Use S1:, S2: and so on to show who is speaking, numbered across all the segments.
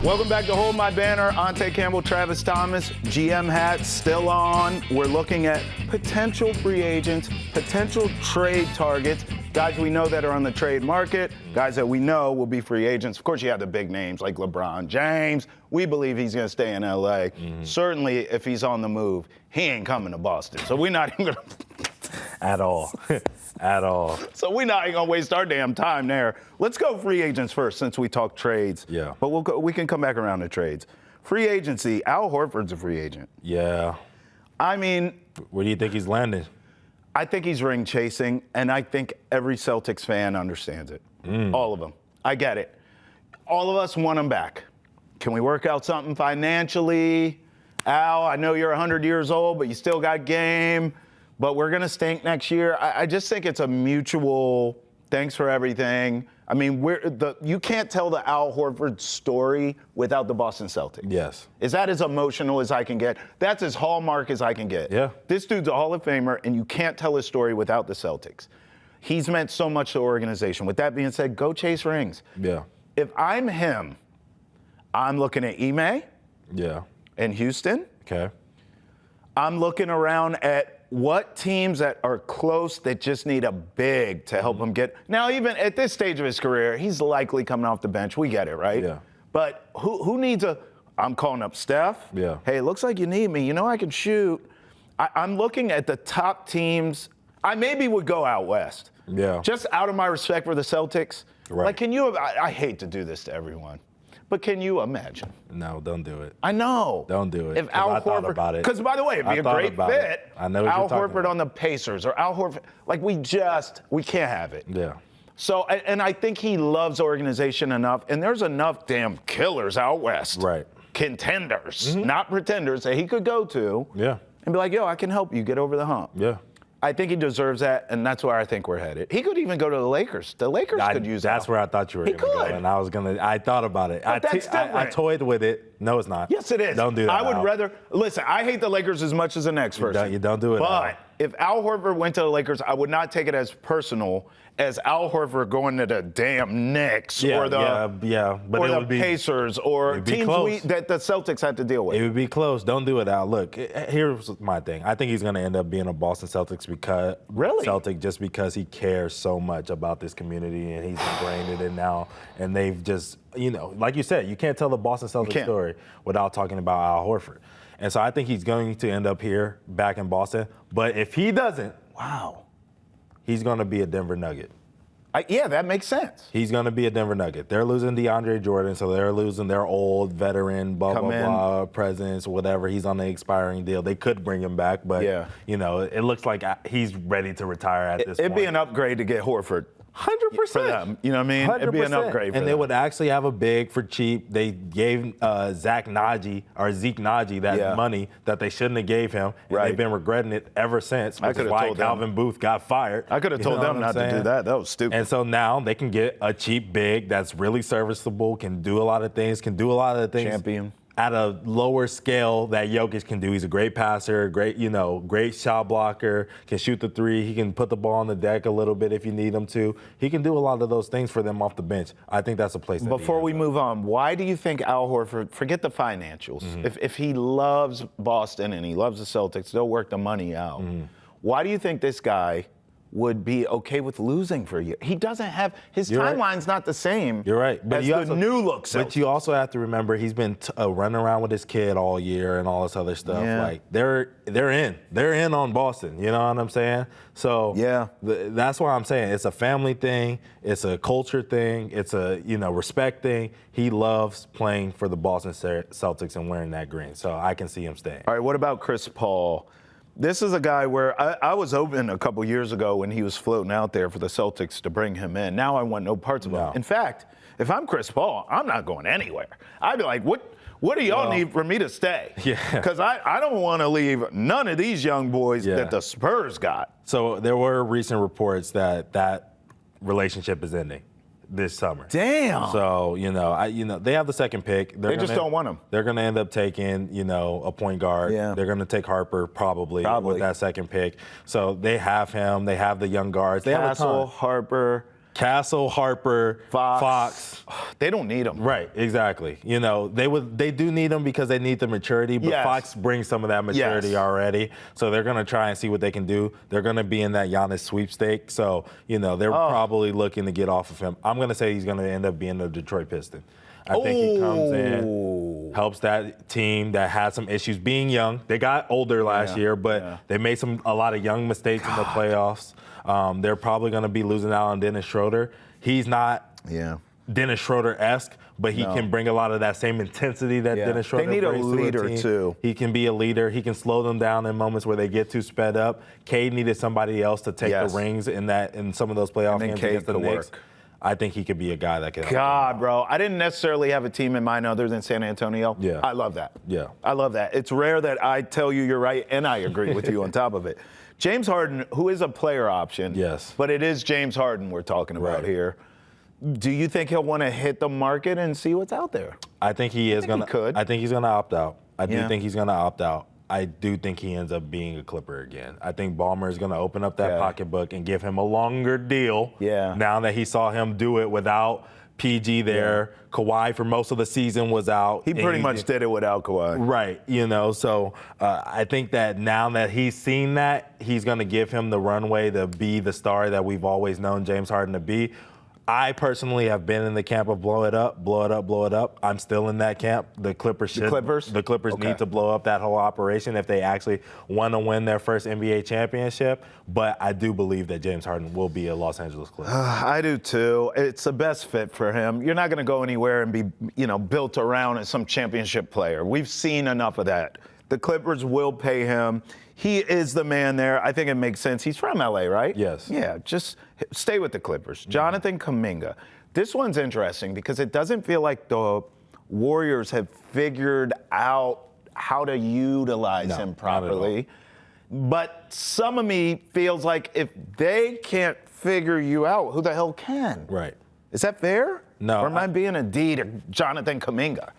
S1: Welcome back to Hold My Banner. Ountae, Campbell, Travis Thomas, GM hat still on. We're looking at potential free agents, potential trade targets, guys we know that are on the trade market, guys that we know will be free agents. Of course, you have the big names like LeBron James. We believe he's going to stay in LA. Certainly, if he's on the move, he ain't coming to Boston. So we're not even going to.
S2: At all. At all.
S1: So we're not even going to waste our damn time there. Let's go free agents first since we talk trades.
S2: Yeah.
S1: But we can come back around to trades. Free agency, Al Horford's a free agent.
S2: Yeah.
S1: I mean,
S2: Where do you think he's landing?
S1: I think he's ring chasing, and I think every Celtics fan understands it. All of them. I get it. All of us want him back. Can we work out something financially? Al, I know you're 100 years old, but you still got game. But we're going to stink next year. I just think it's a mutual thanks for everything. I mean, you can't tell the Al Horford story without the Boston Celtics.
S2: Yes.
S1: Is that as emotional as I can get? That's as hallmark as I can get.
S2: Yeah.
S1: This dude's a Hall of Famer, and you can't tell his story without the Celtics. He's meant so much to the organization. With that being said, go chase rings.
S2: Yeah.
S1: If I'm him, I'm looking at Ime
S2: Yeah.
S1: in Houston.
S2: Okay.
S1: I'm looking around at what teams that are close that just need a big to help him get. Now, even at this stage of his career, he's likely coming off the bench. We get it, right?
S2: Yeah.
S1: But who needs I'm calling up Steph.
S2: Yeah.
S1: Hey, it looks like you need me. You know I can shoot. I'm looking at the top teams. I maybe would go out west.
S2: Yeah.
S1: Just out of my respect for the Celtics.
S2: Right.
S1: Like, can you, I hate to do this to everyone, but can you imagine?
S2: No, don't do it.
S1: I know.
S2: Don't do it.
S1: If Al
S2: I thought
S1: Horford,
S2: about it.
S1: because by the way, it'd be
S2: I
S1: a
S2: thought
S1: great
S2: about
S1: fit.
S2: it. I know what
S1: Al
S2: you're talking
S1: Horford
S2: about.
S1: on the Pacers or Al Horford. Like we can't have it.
S2: Yeah.
S1: So, and I think he loves organization enough, and there's enough damn killers out west.
S2: Right.
S1: Contenders, not pretenders, that he could go to.
S2: Yeah.
S1: And be like, yo, I can help you get over the hump.
S2: Yeah.
S1: I think he deserves that, and that's where I think we're headed. He could even go to the Lakers. The Lakers could use that.
S2: That's where I thought you were
S1: He
S2: going to go,
S1: could.
S2: and I thought about it.
S1: But that's
S2: I
S1: different.
S2: toyed with it. No, it's not.
S1: Yes, it is.
S2: Don't do that.
S1: I would
S2: Al.
S1: rather listen. I hate the Lakers as much as the next person.
S2: You don't do it.
S1: But
S2: Al.
S1: if Al Horford went to the Lakers, I would not take it as personal as Al Horford going to the damn Knicks or the
S2: but
S1: or
S2: it
S1: the
S2: would be
S1: Pacers or
S2: it'd be
S1: teams
S2: close.
S1: that the Celtics had to deal with.
S2: It would be close. Don't do it, Al. Look, here's my thing. I think he's going to end up being a Boston Celtics Celtic just because he cares so much about this community and he's ingrained in it now. And they've just, like you said, you can't tell the Boston Celtics story without talking about Al Horford. And so I think he's going to end up here, back in Boston. But if he doesn't, he's going to be a Denver Nugget.
S1: Yeah, that makes sense.
S2: He's going to be a Denver Nugget. They're losing DeAndre Jordan, so they're losing their old veteran, blah, presence, whatever. He's on the expiring deal. They could bring him back, but, it looks like he's ready to retire at this point.
S1: It'd be an upgrade to get Horford.
S2: 100%.
S1: For them. You know what I mean?
S2: 100%.
S1: It'd be an upgrade for
S2: And they
S1: them.
S2: would actually have a big for cheap. They gave Zeke Naji that money that they shouldn't have gave him. And they've been regretting it ever since, which is why Calvin Booth got fired.
S1: I could have told them not to do that. That was stupid.
S2: And so now they can get a cheap big that's really serviceable, can do a lot of things,
S1: Champion.
S2: at a lower scale that Jokic can do. He's a great passer, great shot blocker, can shoot the three. He can put the ball on the deck a little bit if you need him to. He can do a lot of those things for them off the bench. I think that's a place that
S1: Before we move on, why do you think Al Horford, forget the financials, if he loves Boston and he loves the Celtics, they'll work the money out. Why do you think this guy would be okay with losing for a year? He doesn't have, his timeline's not the same.
S2: You're right.
S1: But as the new look Celtics.
S2: But you also have to remember he's been running around with his kid all year and all this other stuff.
S1: Yeah.
S2: Like they're in on Boston. You know what I'm saying? So that's why I'm saying it's a family thing. It's a culture thing. It's a respect thing. He loves playing for the Boston Celtics and wearing that green. So I can see him staying.
S1: All right. What about Chris Paul? This is a guy where I was open a couple years ago when he was floating out there for the Celtics to bring him in. Now I want no parts of him. In fact, if I'm Chris Paul, I'm not going anywhere. I'd be like, what do y'all need for me to stay?
S2: Yeah.
S1: Because I don't want to leave none of these young boys that the Spurs got.
S2: So there were recent reports that relationship is ending this summer.
S1: Damn.
S2: So, they have the second pick.
S1: They just don't want him.
S2: They're going to end up taking, a point guard.
S1: Yeah.
S2: They're going to take Harper probably with that second pick. So they have him. They have the young guards. They have a
S1: Castle,
S2: ton.
S1: Harper.
S2: Castle, Harper, Fox.
S1: They don't need him.
S2: Right, exactly. You know, they do need him because they need the maturity, but Fox brings some of that maturity already. So they're going to try and see what they can do. They're going to be in that Giannis sweepstake. So, you know, they're probably looking to get off of him. I'm going to say he's going to end up being a Detroit Piston. I think he comes in, helps that team that had some issues being young. They got older last year, but they made a lot of young mistakes in the playoffs. They're probably going to be losing out on Dennis Schroeder. He's not Dennis Schroeder-esque, but he can bring a lot of that same intensity that Dennis Schroeder brings to a team.
S1: They need a leader, too.
S2: He can be a leader. He can slow them down in moments where they get too sped up. Cade needed somebody else to take the rings in some of those playoff games against the Knicks. I think he could be a guy that can help.
S1: God, bro. I didn't necessarily have a team in mind other than San Antonio.
S2: Yeah.
S1: I love that.
S2: Yeah.
S1: I love that. It's rare that I tell you you're right, and I agree with you on top of it. James Harden, who is a player option.
S2: Yes.
S1: But it is James Harden we're talking about here. Do you think he'll want to hit the market and see what's out there?
S2: I think he is going to. I think he's going to opt out. I do think he's going to opt out. I do think he ends up being a Clipper again. I think Ballmer is going to open up that pocketbook and give him a longer deal.
S1: Yeah.
S2: Now that he saw him do it without PG there, Kawhi for most of the season was out.
S1: He pretty much did it without Kawhi.
S2: Right. You know, so I think that now that he's seen that, he's going to give him the runway to be the star that we've always known James Harden to be. I personally have been in the camp of blow it up, blow it up, blow it up. I'm still in that camp. The Clippers need to blow up that whole operation if they actually want to win their first NBA championship. But I do believe that James Harden will be a Los Angeles Clipper.
S1: I do too. It's the best fit for him. You're not going to go anywhere and be, built around as some championship player. We've seen enough of that. The Clippers will pay him. He is the man there. I think it makes sense. He's from LA, right?
S2: Yes.
S1: Yeah, just stay with the Clippers. Jonathan Kuminga. This one's interesting because it doesn't feel like the Warriors have figured out how to utilize him properly. But some of me feels like if they can't figure you out, who the hell can?
S2: Right.
S1: Is that fair?
S2: No.
S1: Or am I being a D to Jonathan Kuminga?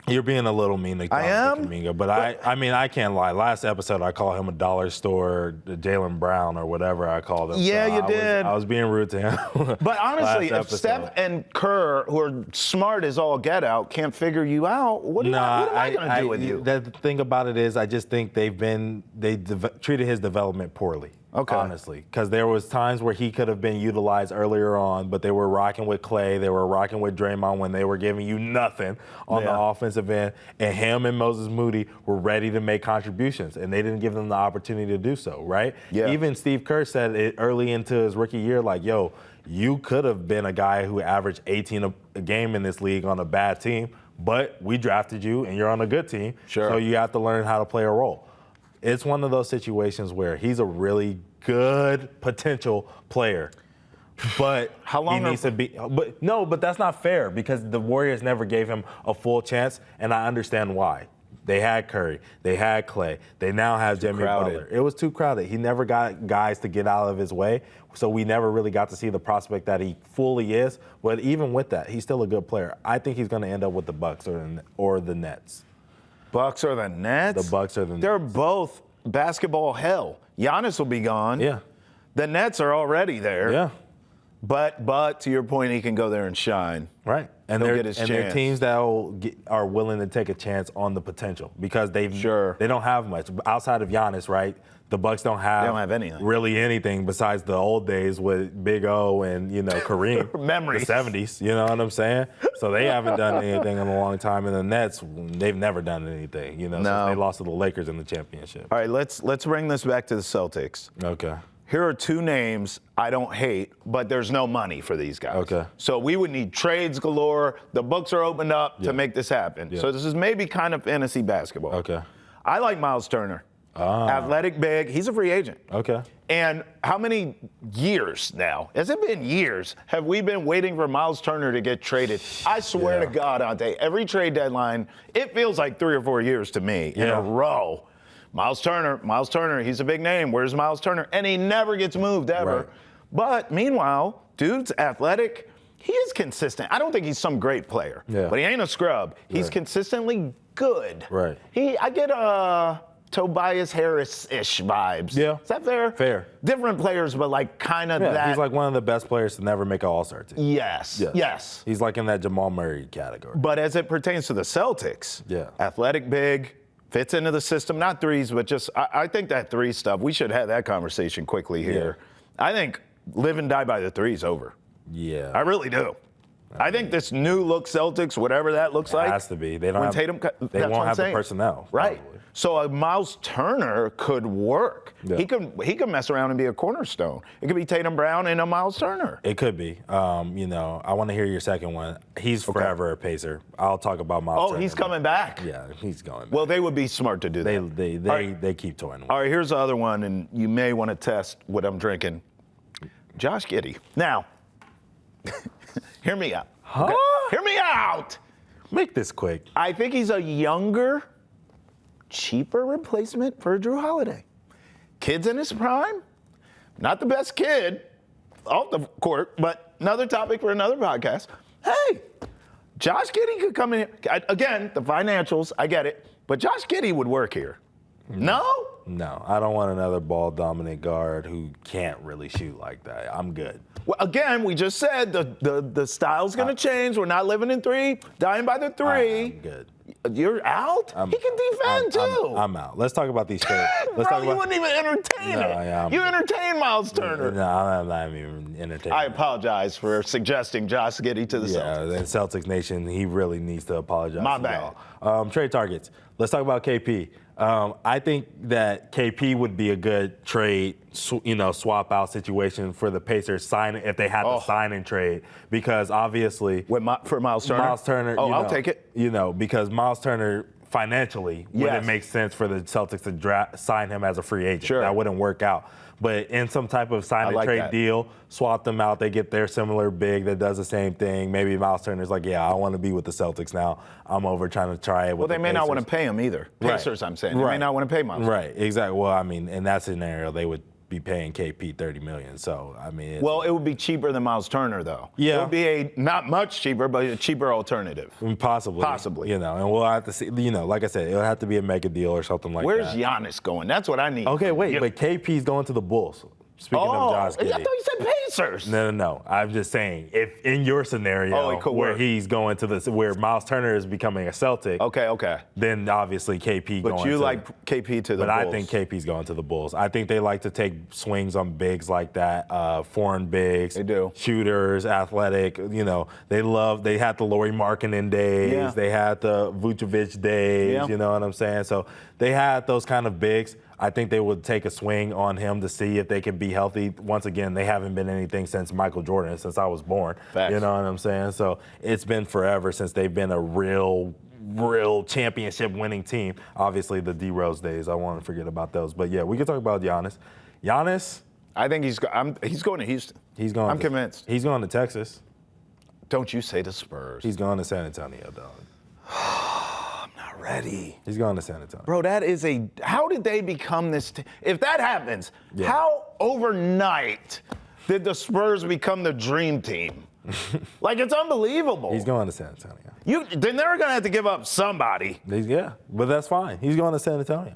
S2: You're being a little mean to Kuminga, but I mean, I can't lie. Last episode, I called him a dollar store Jaylen Brown or whatever I called him.
S1: Yeah,
S2: so
S1: you did.
S2: I was being rude to him.
S1: But honestly, if Steph and Kerr, who are smart as all get out, can't figure you out, what am I going to do with you?
S2: The thing about it is, I just think they treated his development poorly.
S1: Okay.
S2: Honestly, because there was times where he could have been utilized earlier on, but they were rocking with Clay, they were rocking with Draymond when they were giving you nothing on the offensive end, and him and Moses Moody were ready to make contributions, and they didn't give them the opportunity to do so, right?
S1: Yeah.
S2: Even Steve Kerr said it early into his rookie year, like, yo, you could have been a guy who averaged 18 a game in this league on a bad team, but we drafted you, and you're on a good team, so you have to learn how to play a role. It's one of those situations where he's a really good potential player, but he needs to be. But that's not fair because the Warriors never gave him a full chance, and I understand why. They had Curry, they had Clay, they now have Jimmy Butler. It was too crowded. He never got guys to get out of his way, so we never really got to see the prospect that he fully is. But even with that, he's still a good player. I think he's going to end up with the Bucks or the Nets.
S1: Bucks or the Nets?
S2: The Bucks or the Nets.
S1: They're both basketball hell. Giannis will be gone.
S2: Yeah.
S1: The Nets are already there.
S2: Yeah.
S1: But to your point, he can go there and shine.
S2: Right. And
S1: He'll get his chance.
S2: they're teams that are willing to take a chance on the potential because they don't have much. Outside of Giannis, right? The Bucks don't have
S1: anything.
S2: Really anything besides the old days with Big O and, Kareem.
S1: Memories.
S2: The 70s, you know what I'm saying? So they haven't done anything in a long time. And the Nets, they've never done anything, since they lost to the Lakers in the championship.
S1: All right, let's bring this back to the Celtics.
S2: Okay.
S1: Here are two names I don't hate, but there's no money for these guys.
S2: Okay.
S1: So we would need trades galore. The books are opened up to make this happen.
S2: Yeah.
S1: So this is maybe kind of fantasy basketball.
S2: Okay.
S1: I like Miles Turner. Athletic, big. He's a free agent.
S2: Okay.
S1: And how many years now? Has it been years? Have we been waiting for Miles Turner to get traded? I swear to God, Ountae, every trade deadline, it feels like 3 or 4 years to me in a row. Miles Turner, he's a big name. Where's Miles Turner? And he never gets moved ever.
S2: Right.
S1: But meanwhile, dude's athletic. He is consistent. I don't think he's some great player, but he ain't a scrub. He's consistently good.
S2: Right.
S1: I get Tobias Harris-ish vibes.
S2: Yeah.
S1: Is that fair?
S2: Fair.
S1: Different players, but like kind of that.
S2: He's like one of the best players to never make an All-Star team.
S1: Yes.
S2: He's like in that Jamal Murray category.
S1: But as it pertains to the Celtics, athletic big, fits into the system, not threes, but just I think that three stuff, we should have that conversation quickly here. Yeah. I think live and die by the three's over.
S2: Yeah.
S1: I really do. I think this new look Celtics, whatever that looks like.
S2: It has to be. They don't have,
S1: Tatum,
S2: they won't have the personnel.
S1: Right.
S2: Probably.
S1: So a Miles Turner could work.
S2: Yeah.
S1: He could mess around and be a cornerstone. It could be Tatum Brown and a Miles Turner.
S2: It could be. You know, I want to hear your second one. He's forever a Pacer. I'll talk about Miles Turner.
S1: Oh, he's coming back.
S2: Yeah, he's going back.
S1: Well, they would be smart to do that.
S2: They keep toying.
S1: All right, here's the other one, and you may want to test what I'm drinking. Josh Giddey. Now, hear me out.
S2: Huh?
S1: Okay? Hear me out.
S2: Make this quick.
S1: I think he's a younger, cheaper replacement for Drew Holiday. Kid's in his prime. Not the best kid off the court, but another topic for another podcast. Hey, Josh Giddey could come in. Again, the financials, I get it. But Josh Giddey would work here. No?
S2: No, I don't want another ball-dominant guard who can't really shoot like that. I'm good.
S1: Well, again, we just said the style's going to change. We're not living in three, dying by the three.
S2: I'm good.
S1: You're out? He can defend, too.
S2: I'm out. Let's talk about these trades.
S1: Bro, you wouldn't even entertain it. You entertain Miles Turner.
S2: No, I'm not even entertaining.
S1: I apologize for suggesting Josh Giddey to the Celtics.
S2: Yeah, the Celtics Nation, he really needs to apologize.
S1: My bad.
S2: Trade targets. Let's talk about KP. I think that KP would be a good trade, swap out situation for the Pacers if they had to sign and trade, because obviously
S1: for Miles Turner.
S2: Miles Turner.
S1: I'll take it.
S2: Because Miles Turner financially wouldn't make sense for the Celtics to sign him as a free agent.
S1: Sure.
S2: That wouldn't work out. But in some type of sign and trade deal, swap them out. They get their similar big that does the same thing. Maybe Miles Turner's like, yeah, I want to be with the Celtics now. I'm over trying to try it with
S1: Well, they may not want to pay him either. Pacers, I'm saying. They may not want to pay Miles.
S2: Right, exactly. Well, I mean, in that scenario, they would be paying KP $30 million. So, I mean.
S1: Well, it would be cheaper than Miles Turner, though.
S2: Yeah.
S1: It would be not much cheaper, but a cheaper alternative.
S2: Possibly. And we'll have to see, like I said, it'll have to be a mega deal or something like
S1: Where's
S2: that.
S1: Where's Giannis going? That's what I need.
S2: Okay, wait, but KP's going to the Bulls. Speaking of Josh Giddey.
S1: I thought you said Pacers.
S2: No. I'm just saying, if in your scenario where he's going to where Miles Turner is becoming a Celtic,
S1: okay,
S2: then obviously KP going to.
S1: But you like KP to the Bulls.
S2: But I think KP's going to the Bulls. I think they like to take swings on bigs like that, foreign bigs.
S1: They do.
S2: Shooters, athletic. They had the Lauri Markkanen days.
S1: Yeah.
S2: They had the Vucevic days.
S1: Yeah.
S2: You know what I'm saying? So they had those kind of bigs. I think they would take a swing on him to see if they can be healthy. Once again, they haven't been anything since Michael Jordan, since I was born.
S1: Facts.
S2: You know what I'm saying? So it's been forever since they've been a real championship winning team. Obviously, the D Rose days, I want to forget about those. But yeah, we can talk about Giannis.
S1: I think he's going to Houston. I'm convinced.
S2: He's going to Texas.
S1: Don't you say the Spurs.
S2: He's going to San Antonio, dog.
S1: Ready.
S2: He's going to San Antonio.
S1: Bro, how did they become this? If that happens, how overnight did the Spurs become the dream team? Like, it's unbelievable.
S2: He's going to San Antonio.
S1: Then they're going to have to give up somebody.
S2: Yeah, but that's fine. He's going to San Antonio.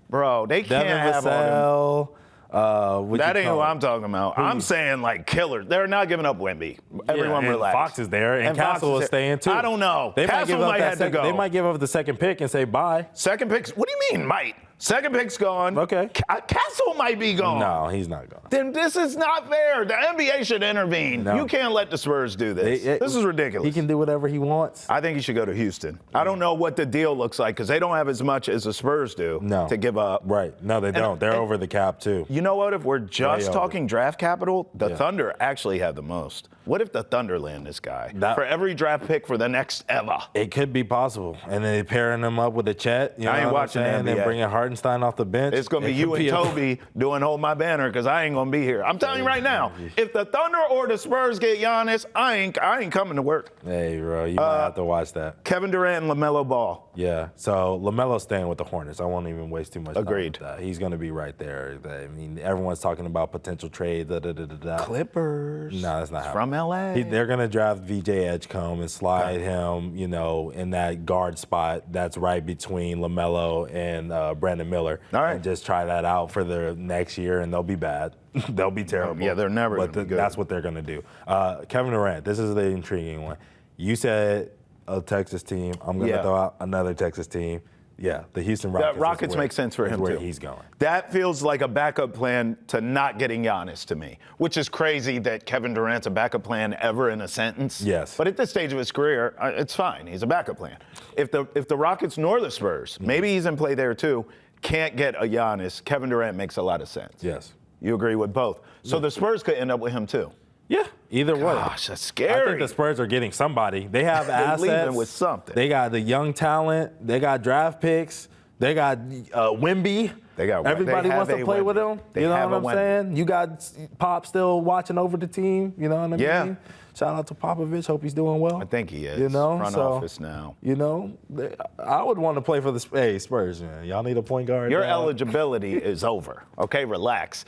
S1: Bro, they can't have all them. That ain't who I'm talking about. I'm saying like killer. They're not giving up Wemby. Everyone relax.
S2: Fox is there, and Castle is staying too.
S1: I don't know.
S2: Castle might have to go. They might give up the second pick and say bye.
S1: Second pick? What do you mean might? Second pick's gone.
S2: Okay.
S1: Castle might be gone.
S2: No, he's not gone.
S1: Then this is not fair. The NBA should intervene. No. You can't let the Spurs do this. This is ridiculous.
S2: He can do whatever he wants.
S1: I think he should go to Houston. I don't know what the deal looks like because they don't have as much as the Spurs do to give up.
S2: Right. No, they don't. They're over the cap too.
S1: You know what? If we're just talking draft capital, the Thunder actually have the most. What if the Thunder land this guy for every draft pick for the next ever?
S2: It could be possible. And then pairing him up with a Chet.
S1: I ain't watching that.
S2: And then bringing Hardenstein off the bench.
S1: It's going to be you and Toby doing Hold My Banner because I ain't going to be here. I'm telling you right now, if the Thunder or the Spurs get Giannis, I ain't coming to work.
S2: Hey, bro, you might have to watch that.
S1: Kevin Durant and LaMelo Ball.
S2: Yeah, so LaMelo's staying with the Hornets. I won't even waste too much time
S1: with
S2: that. He's going to be right there. I mean, everyone's talking about potential trade.
S1: Clippers.
S2: No, that's not happening.
S1: From L.A.
S2: They're going to draft VJ Edgecombe and slide him, in that guard spot that's right between LaMelo and Brandon Brandon Miller
S1: All right.
S2: and just try that out for the next year, and they'll be bad. They'll be terrible.
S1: Yeah, they're never
S2: But
S1: gonna be good.
S2: that's what they're going to do. Kevin Durant, this is the intriguing one. You said a Texas team. I'm going to throw out another Texas team. Yeah, the Houston Rockets.
S1: Rockets make sense for him,
S2: where
S1: too.
S2: He's going.
S1: That feels like a backup plan to not getting Giannis to me, which is crazy that Kevin Durant's a backup plan ever in a sentence.
S2: Yes.
S1: But at this stage of his career, it's fine. He's a backup plan. If the Rockets nor the Spurs, maybe he's in play there too, can't get a Giannis, Kevin Durant makes a lot of sense.
S2: Yes.
S1: You agree with both. So the Spurs could end up with him too.
S2: Yeah, either way.
S1: Gosh, that's scary.
S2: I think the Spurs are getting somebody. They have assets.
S1: leaving with something.
S2: They got the young talent. They got draft picks. They got Wemby. Everybody wants to play with him. You know what I'm saying? You got Pop still watching over the team. You know what I mean?
S1: Yeah.
S2: Shout out to Popovich. Hope he's doing well.
S1: I think he is.
S2: You know,
S1: front office now.
S2: You know, I would want to play for the Spurs, man. Y'all need a point guard.
S1: Your eligibility is over. Okay, relax.